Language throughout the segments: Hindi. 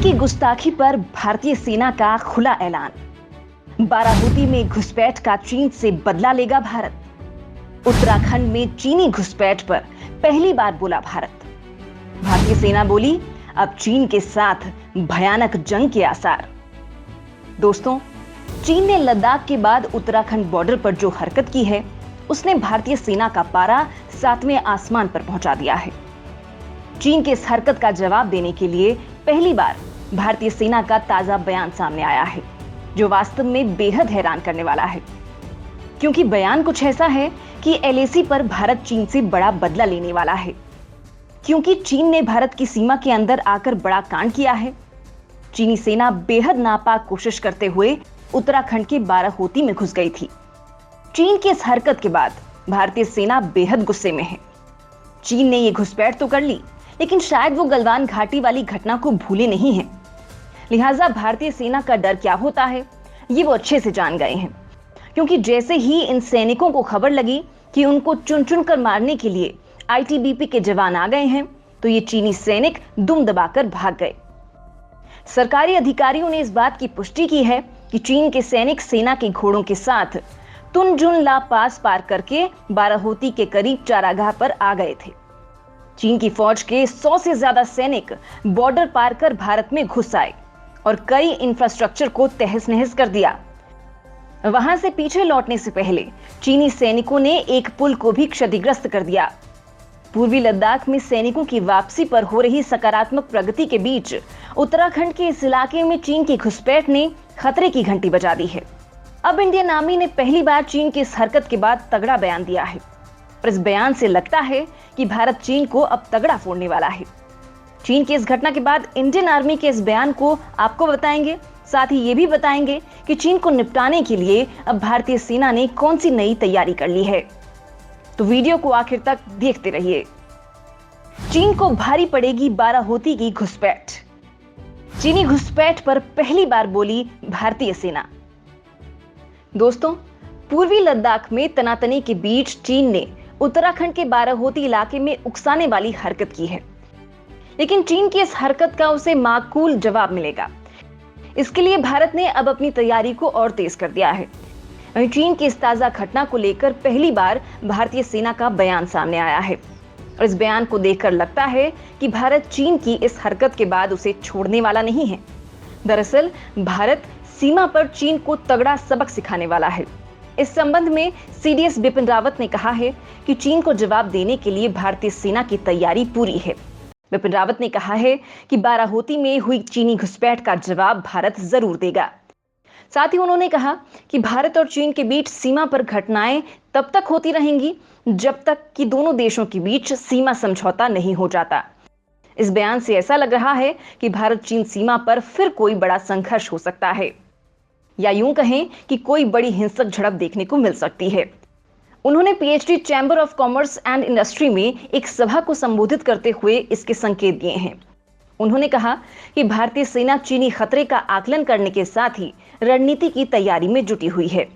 की गुस्ताखी पर भारतीय सेना का खुला ऐलान। बाराहूती में घुसपैठ का चीन से बदला लेगा भारत। उत्तराखंड में चीनी घुसपैठ पर पहली बार बोला भारत। भारतीय सेना बोली, अब चीन के साथ भयानक जंग के आसार। दोस्तों, चीन ने लद्दाख के बाद उत्तराखंड बॉर्डर पर जो हरकत की है, उसने भारतीय सेना का पारा 7वें आसमान पर पहुंचा दिया है। चीन के इस हरकत का जवाब देने के लिए पहली बार भारतीय सेना का ताजा बयान सामने आया है, जो वास्तव में बेहद हैरान करने वाला है। क्योंकि बयान कुछ ऐसा है कि एलएसी पर भारत चीन से बड़ा बदला लेने वाला है। क्योंकि चीन ने भारत की सीमा के अंदर आकर बड़ा कांड किया है। चीनी सेना बेहद नापाक कोशिश करते हुए उत्तराखंड के बाराहूती में घुस गई थी। चीन की इस हरकत के बाद भारतीय सेना बेहद गुस्से में है। चीन ने यह घुसपैठ तो कर ली, लेकिन शायद वो गलवान घाटी वाली घटना को भूले नहीं हैं। लिहाजा भारतीय सेना का डर क्या होता है, ये वो अच्छे से जान गए हैं। क्योंकि जैसे ही इन सैनिकों को खबर लगी कि उनको चुन चुन कर मारने के लिए आईटीबीपी के जवान आ गए हैं, तो ये चीनी सैनिक दुम दबाकर भाग गए। सरकारी अधिकारियों ने इस बात की पुष्टि की है कि चीन के सैनिक सेना के घोड़ों के साथ तुनजुन ला पास पार करके बाराहूती के करीब चारागाह पर आ गए थे। चीन की फौज के 100 से ज्यादा सैनिक बॉर्डर पार कर भारत में घुस आए और कई इंफ्रास्ट्रक्चर को तहस नहस कर दिया। वहां से पीछे लौटने से पहले चीनी सैनिकों ने एक पुल को भी क्षतिग्रस्त कर दिया। पूर्वी लद्दाख में सैनिकों की वापसी पर हो रही सकारात्मक प्रगति के बीच उत्तराखंड के इस इलाके में चीन की घुसपैठ ने खतरे की घंटी बजा दी है। अब इंडियन आर्मी ने पहली बार चीन की इस हरकत के बाद तगड़ा बयान दिया है। और इस बयान से लगता है कि भारत चीन को अब तगड़ा फोड़ने वाला है। चीन की इस घटना के बाद इंडियन आर्मी के इस बयान को आपको बताएंगे, साथ ही ये भी बताएंगे कि चीन को निपटाने के लिए अब भारतीय सेना ने कौन सी नई तैयारी कर ली है। तो वीडियो को आखिर तक देखते रहिए। चीन को भारी पड़ेगी बाराहूती की घुसपैठ। चीनी घुसपैठ पर पहली बार बोली भारतीय सेना। दोस्तों, पूर्वी लद्दाख में तनातनी के बीच चीन ने उत्तराखंड के बाराहूती इलाके में उकसाने वाली हरकत की है, लेकिन चीन की इस हरकत का उसे माकूल जवाब मिलेगा। इसके लिए भारत ने अब अपनी तैयारी को और तेज कर दिया है। वहीं चीन की इस ताजा घटना को लेकर पहली बार भारतीय सेना का बयान सामने आया है और इस बयान को देखकर लगता है कि भारत चीन की इस हरकत के बाद उसे छोड़ने वाला नहीं है। दरअसल भारत सीमा पर चीन को तगड़ा सबक सिखाने वाला है। इस संबंध में सीडीएस बिपिन रावत ने कहा है कि चीन को जवाब देने के लिए भारतीय सेना की तैयारी पूरी है। बिपिन रावत ने कहा है कि बाराहूती में हुई चीनी घुसपैठ का जवाब भारत जरूर देगा। साथ ही उन्होंने कहा कि भारत और चीन के बीच सीमा पर घटनाएं तब तक होती रहेंगी जब तक कि दोनों देशों के बीच सीमा समझौता नहीं हो जाता। इस बयान से ऐसा लग रहा है कि भारत चीन सीमा पर फिर कोई बड़ा संघर्ष हो सकता है, या यूं कहें कि कोई बड़ी हिंसक झड़प देखने को मिल सकती है। उन्होंने PhD chamber of commerce and industry में एक सभा को संबोधित करते हुए इसके संकेत दिए हैं। उन्होंने कहा कि भारतीय सेना चीनी खतरे का आकलन करने के साथ ही रणनीति की तैयारी में जुटी हुई है।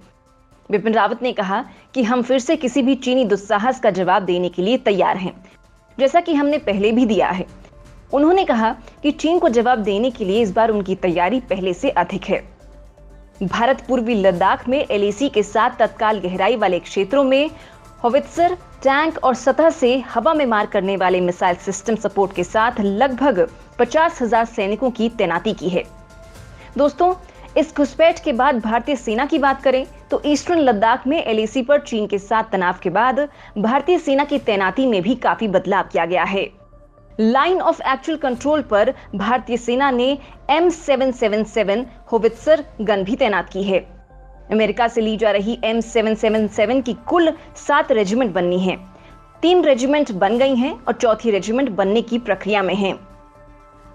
बिपिन रावत ने कहा कि हम फिर से किसी भी चीनी दुस्साहस का जवाब देने के लिए तैयार हैं, जैसा कि हमने पहले भी दिया है। उन्होंने कहा कि चीन को जवाब देने के लिए इस बार उनकी तैयारी पहले से अधिक है। भारत पूर्वी लद्दाख में एलएसी के साथ तत्काल गहराई वाले क्षेत्रों में होवित्जर, टैंक और सतह से हवा में मार करने वाले मिसाइल सिस्टम सपोर्ट के साथ लगभग 50,000 सैनिकों की तैनाती की है। दोस्तों, इस घुसपैठ के बाद भारतीय सेना की बात करें तो ईस्टर्न लद्दाख में एलएसी पर चीन के साथ तनाव के बाद भारतीय सेना की तैनाती में भी काफी बदलाव किया गया है। लाइन ऑफ एक्चुअल कंट्रोल पर भारतीय सेना ने M777 होवित्जर गन भी तैनात की है। अमेरिका से ली जा रही M777 की कुल 7 रेजिमेंट बननी है। 3 रेजिमेंट बन गई हैं और चौथी रेजिमेंट बनने की प्रक्रिया में है।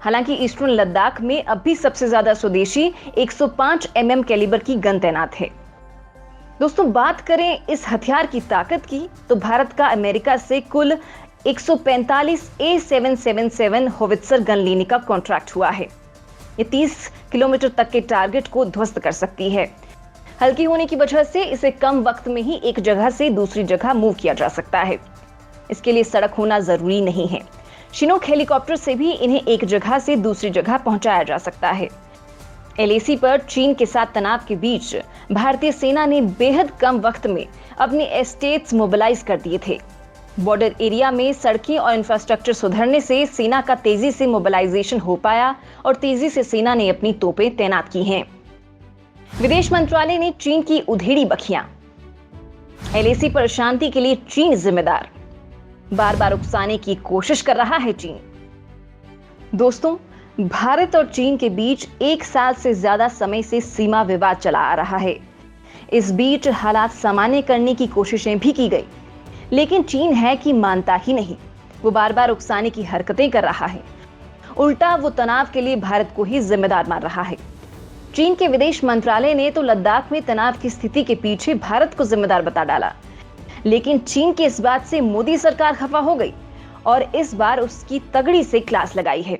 हालांकि ईस्टर्न लद्दाख में अब भी सबसे ज्यादा स्वदेशी 105 mm कैलिबर की गन तैनात है। दोस्तों, बात करें इस हथियार की ताकत की तो भारत का अमेरिका से कुल 145 A777 होवित्जर गन लेने का कॉन्ट्रैक्ट हुआ है। ये 30 किलोमीटर तक के टारगेट को ध्वस्त कर सकती है। हल्की होने की वजह से इसे कम वक्त में ही एक जगह से दूसरी जगह मूव किया जा सकता है। इसके लिए सड़क होना जरूरी नहीं है। शिनूक हेलीकॉप्टर से भी इन्हें एक जगह से दूसरी जगह पहुंचाया जा सकता है। एलएसी पर चीन के साथ तनाव के बीच भारतीय सेना ने बेहद कम वक्त में अपने एस्टेट्स मोबिलाइज कर दिए थे। बॉर्डर एरिया में सड़कें और इंफ्रास्ट्रक्चर सुधरने से सेना का तेजी से मोबिलाइजेशन हो पाया और तेजी से सेना ने अपनी तोपें तैनात की हैं। विदेश मंत्रालय ने चीन की उधेड़ी बखियां। एलएसी पर शांति के लिए चीन जिम्मेदार, बार बार उकसाने की कोशिश कर रहा है चीन। दोस्तों, भारत और चीन के बीच 1 साल से ज्यादा समय से सीमा विवाद चला आ रहा है। इस बीच हालात सामान्य करने की कोशिशें भी की गई, लेकिन चीन है कि मानता ही नहीं। वो बार बार उकसाने की हरकतें कर रहा है। उल्टा वो तनाव के लिए भारत को ही जिम्मेदार मान रहा है। चीन के विदेश मंत्रालय ने तो लद्दाख में तनाव की स्थिति के पीछे भारत को जिम्मेदार बता डाला, लेकिन चीन की इस बात से मोदी सरकार खफा हो गई और इस बार उसकी तगड़ी से क्लास लगाई है।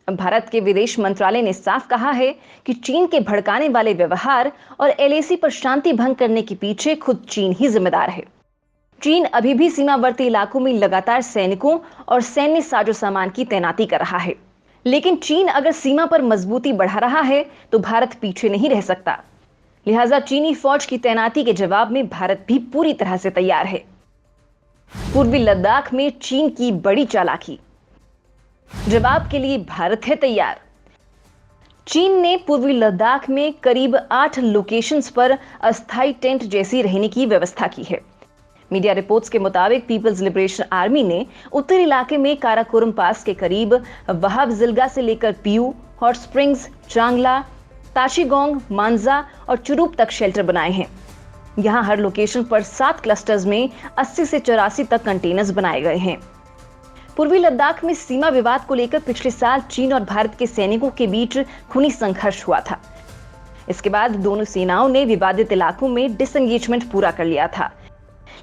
भारत के विदेश मंत्रालय ने साफ कहा है कि चीन के भड़काने वाले व्यवहार और एलएसी पर शांति भंग करने के पीछे खुद चीन ही जिम्मेदार है। चीन अभी भी सीमावर्ती इलाकों में लगातार सैनिकों और सैन्य साजो सामान की तैनाती कर रहा है, लेकिन चीन अगर सीमा पर मजबूती बढ़ा रहा है तो भारत पीछे नहीं रह सकता। लिहाजा चीनी फौज की तैनाती के जवाब में भारत भी पूरी तरह से तैयार है। पूर्वी लद्दाख में चीन की बड़ी चालाकी, जवाब के लिए भारत है तैयार। चीन ने पूर्वी लद्दाख में करीब 8 लोकेशंस पर अस्थायी टेंट जैसी रहने की व्यवस्था की है। मीडिया रिपोर्ट्स के मुताबिक पीपल्स लिबरेशन आर्मी ने उत्तरी इलाके में काराकोरम पास के करीब वहाब जिल्गा से लेकर पियू, हॉट स्प्रिंग्स, चांगला, ताशीगोंग, मांजा और चुरूप तक शेल्टर बनाए हैं। यहां हर लोकेशन पर 7 क्लस्टर्स में 80 से 84 तक कंटेनर्स बनाए गए हैं। पूर्वी लद्दाख में सीमा विवाद को लेकर पिछले साल चीन और भारत के सैनिकों के बीच खूनी संघर्ष हुआ था। इसके बाद दोनों सेनाओं ने विवादित इलाकों में डिसएंगेजमेंट पूरा कर लिया था,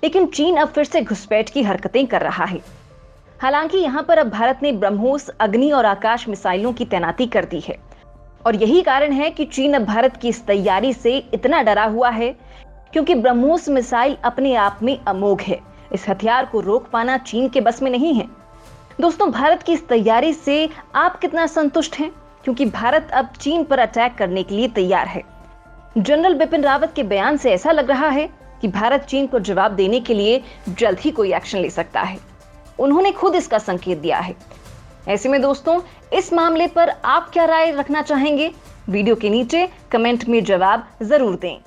लेकिन चीन अब फिर से घुसपैठ की हरकतें कर रहा है। हालांकि यहां पर अब भारत ने ब्रह्मोस, अग्नि और आकाश मिसाइलों की तैनाती कर दी है और यही कारण है कि चीन अब भारत की इस तैयारी से इतना डरा हुआ है, क्योंकि ब्रह्मोस मिसाइल अपने आप में अमोघ है। इस हथियार को रोक पाना चीन के बस में नहीं है। दोस्तों, भारत की इस तैयारी से आप कितना संतुष्ट हैं? क्योंकि भारत अब चीन पर अटैक करने के लिए तैयार है। जनरल बिपिन रावत के बयान से ऐसा लग रहा है कि भारत चीन को जवाब देने के लिए जल्द ही कोई एक्शन ले सकता है। उन्होंने खुद इसका संकेत दिया है। ऐसे में दोस्तों, इस मामले पर आप क्या राय रखना चाहेंगे? वीडियो के नीचे कमेंट में जवाब जरूर दें।